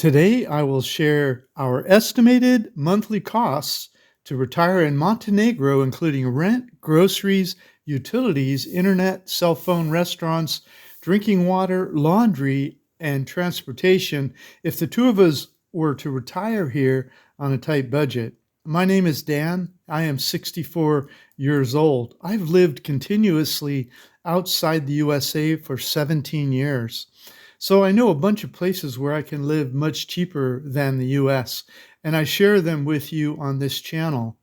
Today, I will share our estimated monthly costs to retire in Montenegro, including rent, groceries, utilities, internet, cell phone, restaurants, drinking water, laundry, and transportation if the two of us were to retire here on a tight budget. My name is Dan. I am 64 years old. I've lived continuously outside the USA for 17 years. So I know a bunch of places where I can live much cheaper than the US, and I share them with you on this channel.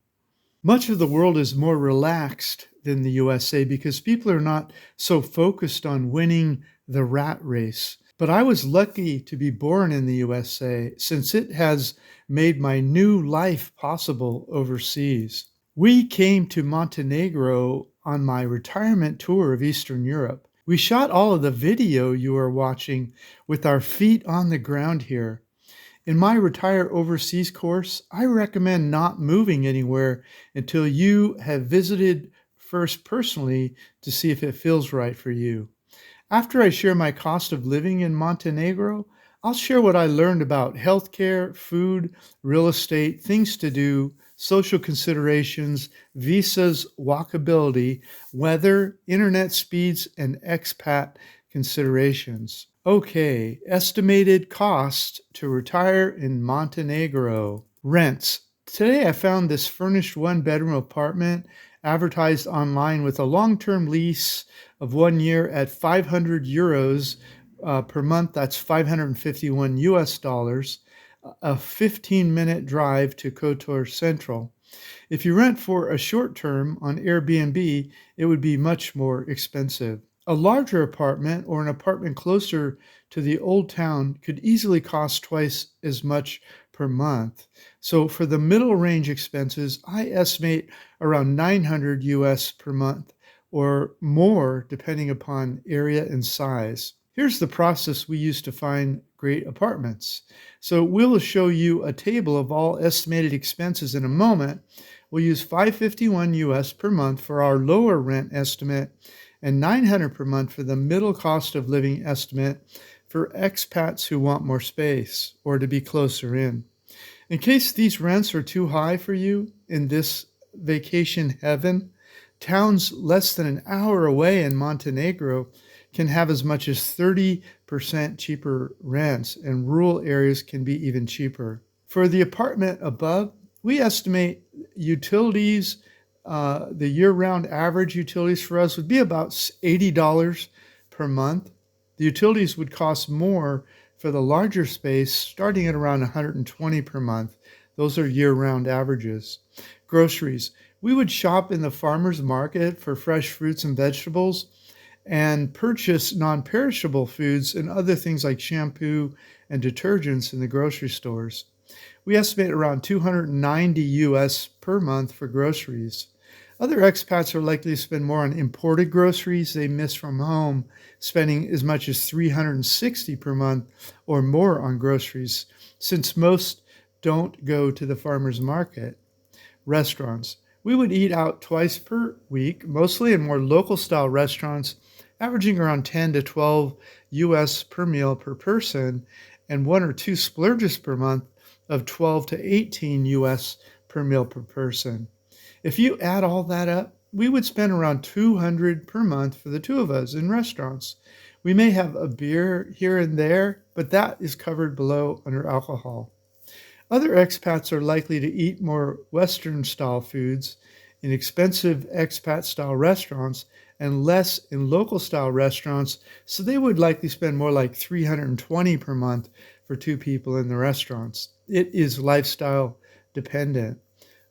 Much of the world is more relaxed than the USA because people are not so focused on winning the rat race. But I was lucky to be born in the USA since it has made my new life possible overseas. We came to Montenegro on my retirement tour of Eastern Europe. We shot all of the video you are watching with our feet on the ground here. In my Retire Overseas course, I recommend not moving anywhere until you have visited first personally to see if it feels right for you. After I share my cost of living in Montenegro, I'll share what I learned about healthcare, food, real estate, things to do, social considerations, visas, walkability, weather, internet speeds, and expat considerations. Okay, estimated cost to retire in Montenegro. Rents. Today I found this furnished one-bedroom apartment advertised online with a long-term lease of 1 year at 500 euros per month. That's 551 US dollars. A 15-minute drive to Kotor Central. If you rent for a short term on Airbnb, it would be much more expensive. A larger apartment or an apartment closer to the old town could easily cost twice as much per month. So for the middle range expenses, I estimate around 900 US per month or more depending upon area and size. Here's the process we use to find great apartments. So we'll show you a table of all estimated expenses in a moment. We'll use 551 US per month for our lower rent estimate and 900 per month for the middle cost of living estimate for expats who want more space or to be closer in. In case these rents are too high for you in this vacation heaven, towns less than an hour away in Montenegro can have as much as 30% cheaper rents, and rural areas can be even cheaper. For the apartment above, we estimate utilities, the year-round average utilities for us would be about $80 per month. The utilities would cost more for the larger space, starting at around $120 per month. Those are year-round averages. Groceries. We would shop in the farmer's market for fresh fruits and vegetables and purchase non-perishable foods and other things like shampoo and detergents in the grocery stores. We estimate around 290 US per month for groceries. Other expats are likely to spend more on imported groceries they miss from home, spending as much as 360 per month or more on groceries, since most don't go to the farmer's market. Restaurants. We would eat out twice per week, mostly in more local-style restaurants, averaging around 10 to 12 US per meal per person, and 1 or 2 splurges per month of 12 to 18 US per meal per person. If you add all that up, we would spend around 200 per month for the two of us in restaurants. We may have a beer here and there, but that is covered below under alcohol. Other expats are likely to eat more Western-style foods in expensive expat-style restaurants and less in local-style restaurants, so they would likely spend more like $320 per month for 2 people in the restaurants. It is lifestyle dependent.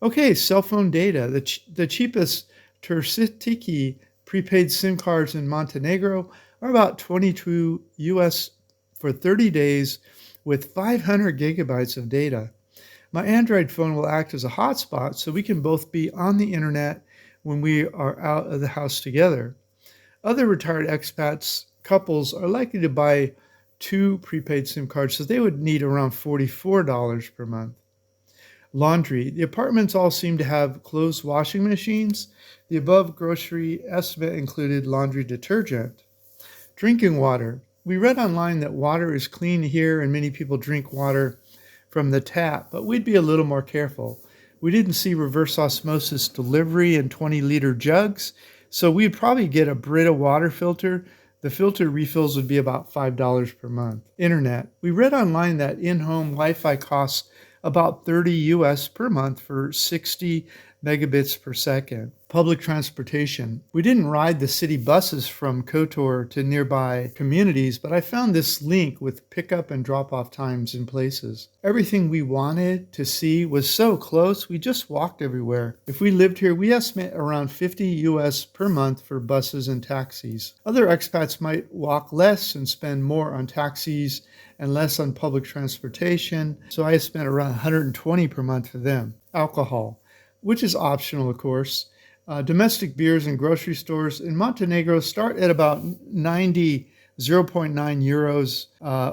Okay, cell phone data. The cheapest 𝗪cie prepaid SIM cards in Montenegro are about 22 US for 30 days with 500 gigabytes of data. My Android phone will act as a hotspot so we can both be on the internet when we are out of the house together. Other retired expats couples are likely to buy 2 prepaid SIM cards, so they would need around $44 per month. Laundry. The apartments all seem to have clothes washing machines. The above grocery estimate included laundry detergent. Drinking water. We read online that water is clean here and many people drink water from the tap, but we'd be a little more careful. We didn't see reverse osmosis delivery in 20-liter jugs, so we'd probably get a Brita water filter. The filter refills would be about $5 per month. Internet. We read online that in-home Wi-Fi costs about $30 US per month for 60 megabits per second. Public transportation. We didn't ride the city buses from Kotor to nearby communities, but I found this link with pickup and drop-off times in places. Everything we wanted to see was so close, we just walked everywhere. If we lived here, we estimate around 50 US per month for buses and taxis. Other expats might walk less and spend more on taxis and less on public transportation, so I spent around 120 per month for them. Alcohol, which is optional, of course. Domestic beers in grocery stores in Montenegro start at about 0.9 euros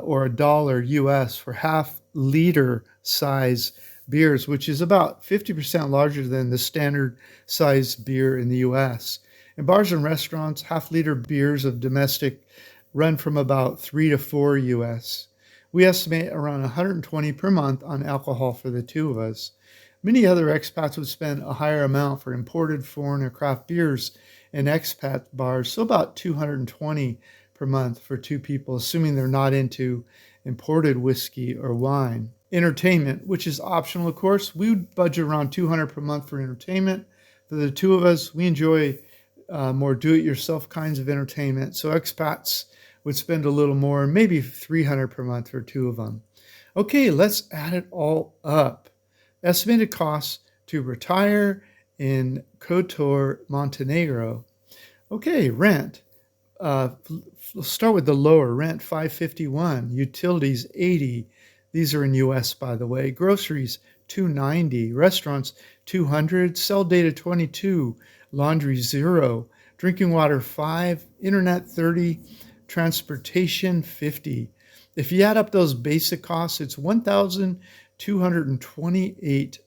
or $1 US for half-liter size beers, which is about 50% larger than the standard size beer in the US. In bars and restaurants, half-liter beers of domestic run from about 3 to 4 US. We estimate around 120 per month on alcohol for the two of us. Many other expats would spend a higher amount for imported, foreign, or craft beers in expat bars, so about 220 per month for two people, assuming they're not into imported whiskey or wine. Entertainment, which is optional, of course. We would budget around 200 per month for entertainment. For the two of us, we enjoy more do-it-yourself kinds of entertainment, so expats would spend a little more, maybe 300 per month for two of them. Okay, let's add it all up. Estimated costs to retire in Kotor Montenegro. Okay, rent. Let's start with the lower. Rent, $551. Utilities, $80. These are in US, by the way. Groceries, $290. Restaurants, $200. Cell data, $22. Laundry, $0. Drinking water, $5. Internet, $30. Transportation, $50. If you add up those basic costs, it's $1,228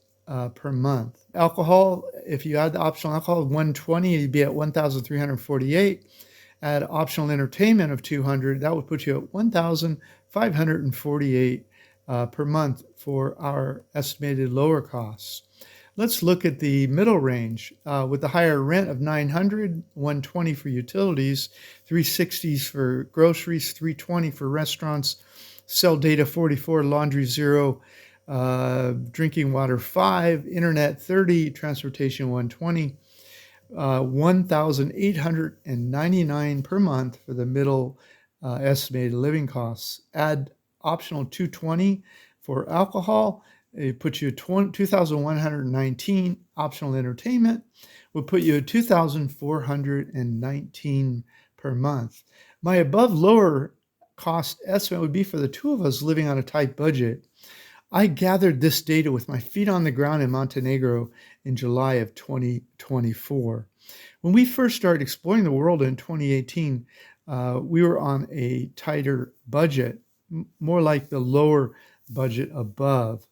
per month. Alcohol, if you add the optional alcohol, $120, you'd be at $1,348. Add optional entertainment of $200, that would put you at $1,548 per month for our estimated lower costs. Let's look at the middle range. With the higher rent of $900, $120 for utilities, $360 for groceries, $320 for restaurants, cell data $44, laundry $0, drinking water $5, internet $30, transportation $120, $1,899 per month for the middle estimated living costs. Add optional $220 for alcohol. It puts you at $2,119. Optional entertainment will put you at $2,419 per month. My above lower cost estimate would be for the two of us living on a tight budget. I gathered this data with my feet on the ground in Montenegro in July of 2024. When we first started exploring the world in 2018, we were on a tighter budget, more like the lower budget above.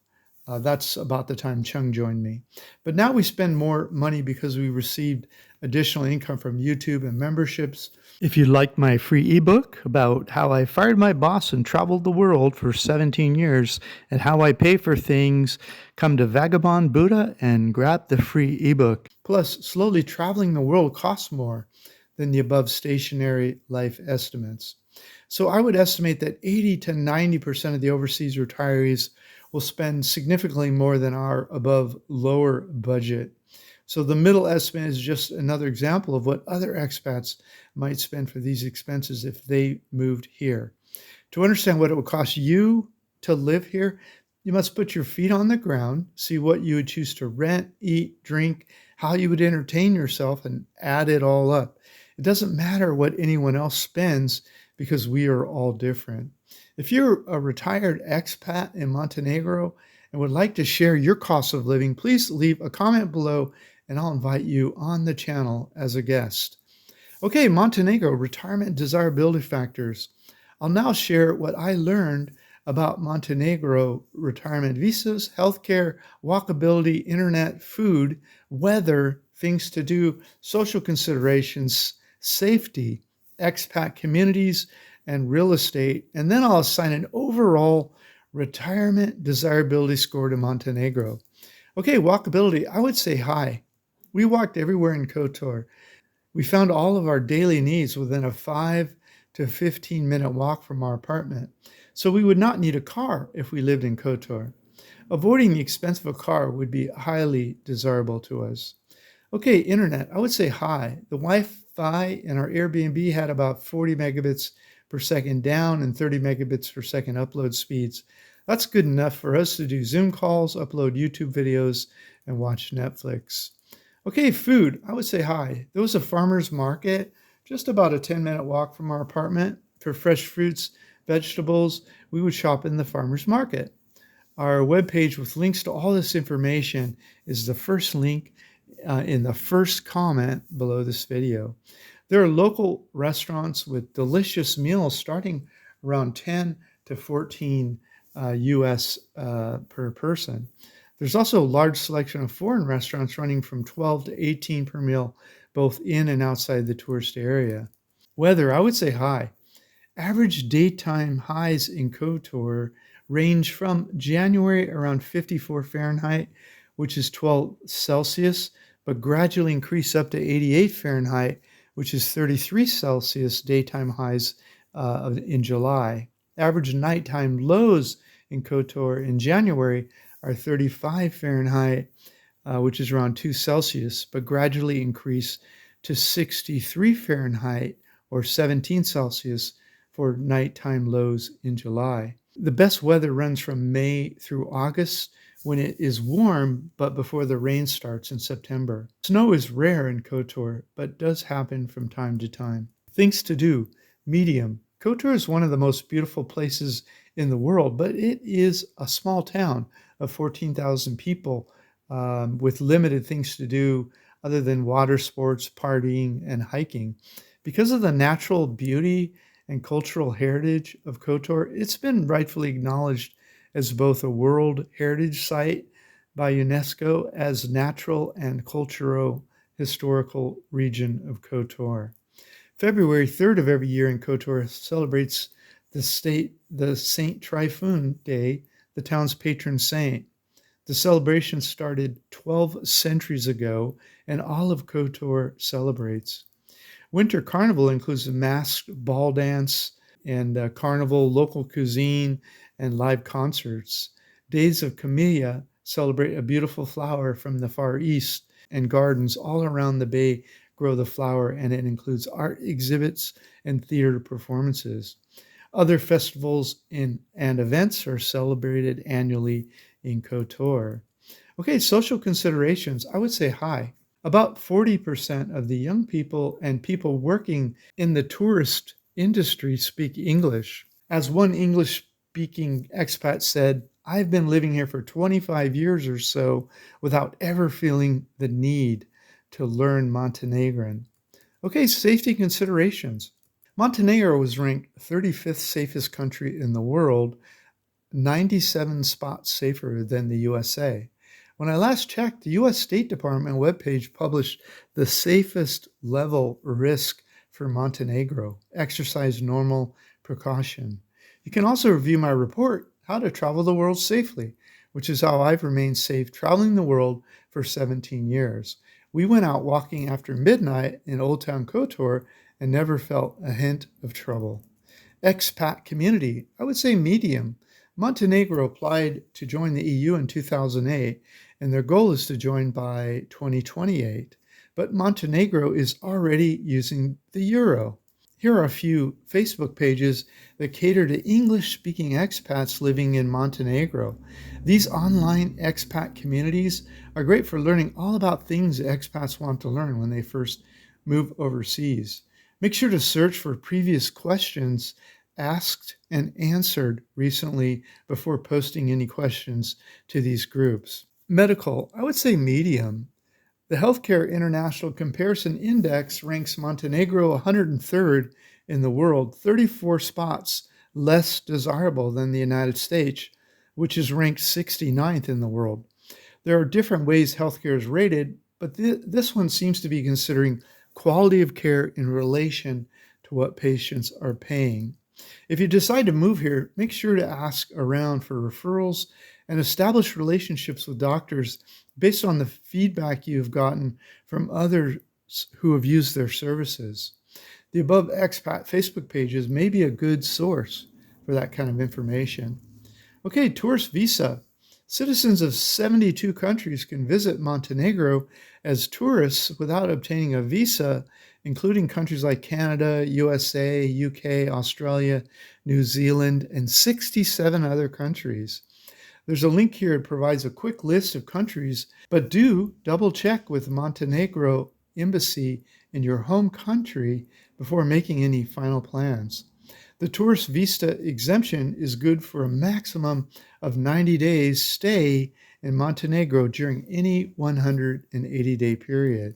That's about the time Chung joined me. But now we spend more money because we received additional income from YouTube and memberships. If you'd like my free ebook about how I fired my boss and traveled the world for 17 years and how I pay for things, come to Vagabond Buddha and grab the free ebook. Plus, slowly traveling the world costs more than the above stationary life estimates. So I would estimate that 80 to 90% of the overseas retirees will spend significantly more than our above lower budget. So the middle estimate is just another example of what other expats might spend for these expenses if they moved here. To understand what it would cost you to live here, you must put your feet on the ground, see what you would choose to rent, eat, drink, how you would entertain yourself, and add it all up. It doesn't matter what anyone else spends because we are all different. If you're a retired expat in Montenegro and would like to share your cost of living, please leave a comment below and I'll invite you on the channel as a guest. Okay, Montenegro, retirement desirability factors. I'll now share what I learned about Montenegro retirement visas, healthcare, walkability, internet, food, weather, things to do, social considerations, safety, expat communities, and real estate, and then I'll assign an overall retirement desirability score to Montenegro. Okay, walkability, I would say high. We walked everywhere in Kotor. We found all of our daily needs within a 5 to 15-minute walk from our apartment, so we would not need a car if we lived in Kotor. Avoiding the expense of a car would be highly desirable to us. Okay, internet, I would say high. The Wi-Fi in our Airbnb had about 40 megabits per second down and 30 megabits per second upload speeds. That's good enough for us to do Zoom calls, upload YouTube videos, and watch Netflix. Okay, food, I would say high. There was a farmer's market just about a 10-minute walk from our apartment. For fresh fruits, vegetables, we would shop in the farmer's market. Our webpage with links to all this information is the first link in the first comment below this video. There are local restaurants with delicious meals starting around 10 to 14 US per person. There's also a large selection of foreign restaurants running from 12 to 18 per meal, both in and outside the tourist area. Weather, I would say high. Average daytime highs in Kotor range from January around 54 Fahrenheit, which is 12 Celsius, but gradually increase up to 88 Fahrenheit, which is 33 Celsius daytime highs in July. Average nighttime lows in Kotor in January are 35 Fahrenheit, which is around 2 Celsius, but gradually increase to 63 Fahrenheit or 17 Celsius for nighttime lows in July. The best weather runs from May through August when it is warm, but before the rain starts in September. Snow is rare in Kotor, but does happen from time to time. Things to do, medium. Kotor is one of the most beautiful places in the world, but it is a small town of 14,000 people with limited things to do other than water sports, partying, and hiking. Because of the natural beauty and cultural heritage of Kotor, it's been rightfully acknowledged as both a World Heritage Site by UNESCO as natural and cultural historical region of Kotor. February 3rd of every year in Kotor celebrates the Saint Tryphon Day, the town's patron saint. The celebration started 12 centuries ago, and all of Kotor celebrates. Winter Carnival includes a masked ball dance and carnival, local cuisine, and live concerts. Days of Camellia celebrate a beautiful flower from the Far East, and gardens all around the bay grow the flower, and it includes art exhibits and theater performances. Other festivals and events are celebrated annually in Kotor. Okay, social considerations, I would say high. About 40% of the young people and people working in the tourist industry speak English. As one English-speaking expat said, I've been living here for 25 years or so without ever feeling the need to learn Montenegrin. Okay, safety considerations. Montenegro was ranked 35th safest country in the world, 97 spots safer than the USA. When I last checked, the U.S. State Department webpage published the safest level risk for Montenegro, exercise normal precaution. You can also review my report, How to Travel the World Safely, which is how I've remained safe traveling the world for 17 years. We went out walking after midnight in Old Town Kotor and never felt a hint of trouble. Expat community, I would say medium. Montenegro applied to join the EU in 2008, and their goal is to join by 2028. But Montenegro is already using the euro. Here are a few Facebook pages that cater to English-speaking expats living in Montenegro. These online expat communities are great for learning all about things expats want to learn when they first move overseas. Make sure to search for previous questions asked and answered recently before posting any questions to these groups. Medical, I would say medium. The Healthcare International Comparison Index ranks Montenegro 103rd in the world, 34 spots less desirable than the United States, which is ranked 69th in the world. There are different ways healthcare is rated, but this one seems to be considering quality of care in relation to what patients are paying. If you decide to move here, make sure to ask around for referrals and establish relationships with doctors based on the feedback you've gotten from others who have used their services. The above expat Facebook pages may be a good source for that kind of information. Okay, tourist visa. Citizens of 72 countries can visit Montenegro as tourists without obtaining a visa, including countries like Canada, USA, UK, Australia, New Zealand, and 67 other countries. There's a link here that provides a quick list of countries, but do double check with the Montenegro embassy in your home country before making any final plans. The tourist visa exemption is good for a maximum of 90 days stay in Montenegro during any 180-day period.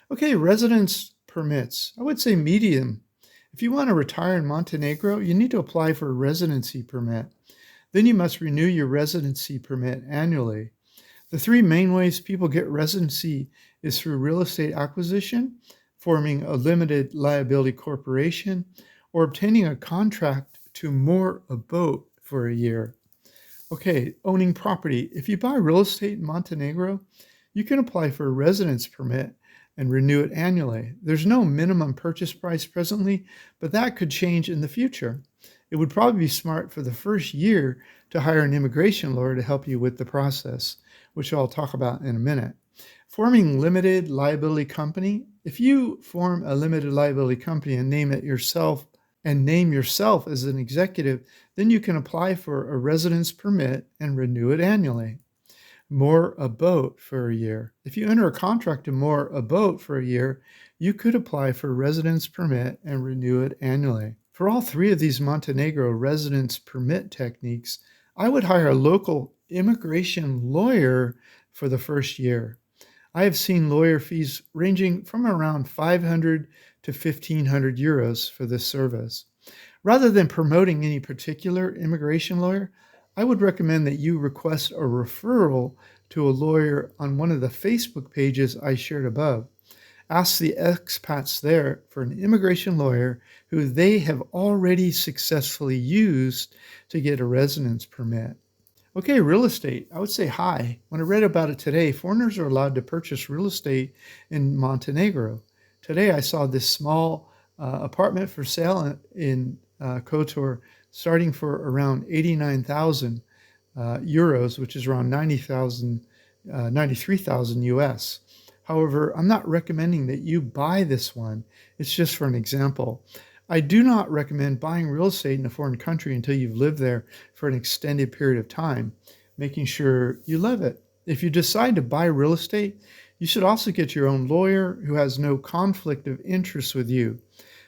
Okay, residence permits. I would say medium. If you want to retire in Montenegro, you need to apply for a residency permit. Then you must renew your residency permit annually. The three main ways people get residency is through real estate acquisition, forming a limited liability corporation, or obtaining a contract to moor a boat for a year. Okay, owning property. If you buy real estate in Montenegro, you can apply for a residence permit and renew it annually. There's no minimum purchase price presently, but that could change in the future. It would probably be smart for the first year to hire an immigration lawyer to help you with the process, which I'll talk about in a minute. Forming limited liability company. If you form a limited liability company and name yourself as an executive, then you can apply for a residence permit and renew it annually. Moor a boat for a year. If you enter a contract to moor a boat for a year, you could apply for a residence permit and renew it annually. For all three of these Montenegro residence permit techniques, I would hire a local immigration lawyer for the first year. I have seen lawyer fees ranging from around 500 to 1,500 euros for this service. Rather than promoting any particular immigration lawyer, I would recommend that you request a referral to a lawyer on one of the Facebook pages I shared above. Ask the expats there for an immigration lawyer who they have already successfully used to get a residence permit. Okay, real estate. I would say hi. When I read about it today, foreigners are allowed to purchase real estate in Montenegro. Today I saw this small apartment for sale in Kotor starting for around 89,000 euros, which is around 93,000 US. However, I'm not recommending that you buy this one. It's just for an example. I do not recommend buying real estate in a foreign country until you've lived there for an extended period of time, making sure you love it. If you decide to buy real estate, you should also get your own lawyer who has no conflict of interest with you.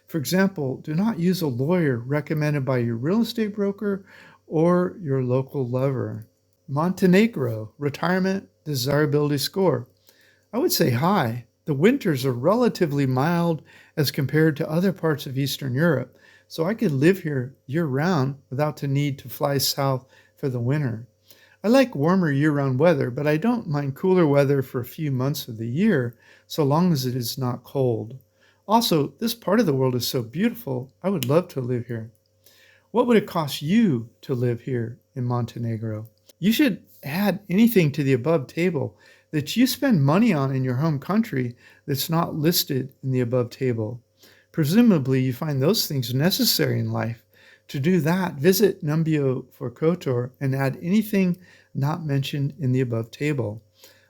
For example, do not use a lawyer recommended by your real estate broker or your local lover. Montenegro, retirement desirability score. I would say high. The winters are relatively mild as compared to other parts of Eastern Europe, so I could live here year-round without the need to fly south for the winter. I like warmer year-round weather, but I don't mind cooler weather for a few months of the year, so long as it is not cold. Also, this part of the world is so beautiful, I would love to live here. What would it cost you to live here in Montenegro? You should add anything to the above table that you spend money on in your home country that's not listed in the above table. Presumably, you find those things necessary in life. To do that, visit Numbeo for Kotor and add anything not mentioned in the above table.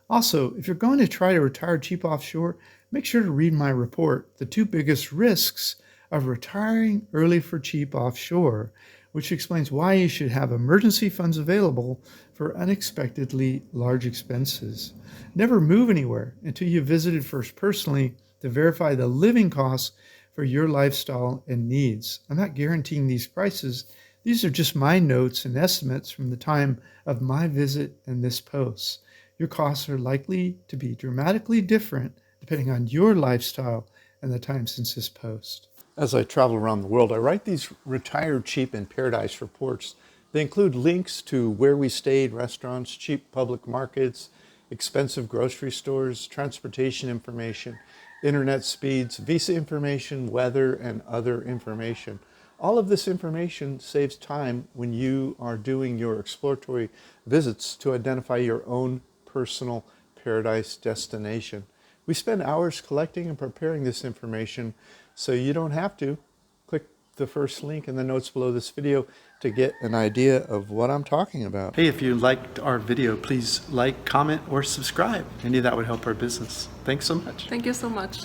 Also, if you're going to try to retire cheap offshore, make sure to read my report, The 2 Biggest Risks of Retiring Early for Cheap Offshore, which explains why you should have emergency funds available for unexpectedly large expenses. Never move anywhere until you've visited first personally to verify the living costs for your lifestyle and needs. I'm not guaranteeing these prices. These are just my notes and estimates from the time of my visit and this post. Your costs are likely to be dramatically different depending on your lifestyle and the time since this post. As I travel around the world, I write these Retire Cheap in Paradise reports. They include links to where we stayed, restaurants, cheap public markets, expensive grocery stores, transportation information, internet speeds, visa information, weather, and other information. All of this information saves time when you are doing your exploratory visits to identify your own personal paradise destination. We spend hours collecting and preparing this information, so you don't have to. Click the first link in the notes below this video to get an idea of what I'm talking about. Hey, if you liked our video, please like, comment, or subscribe. Any of that would help our business. Thanks so much. Thank you so much.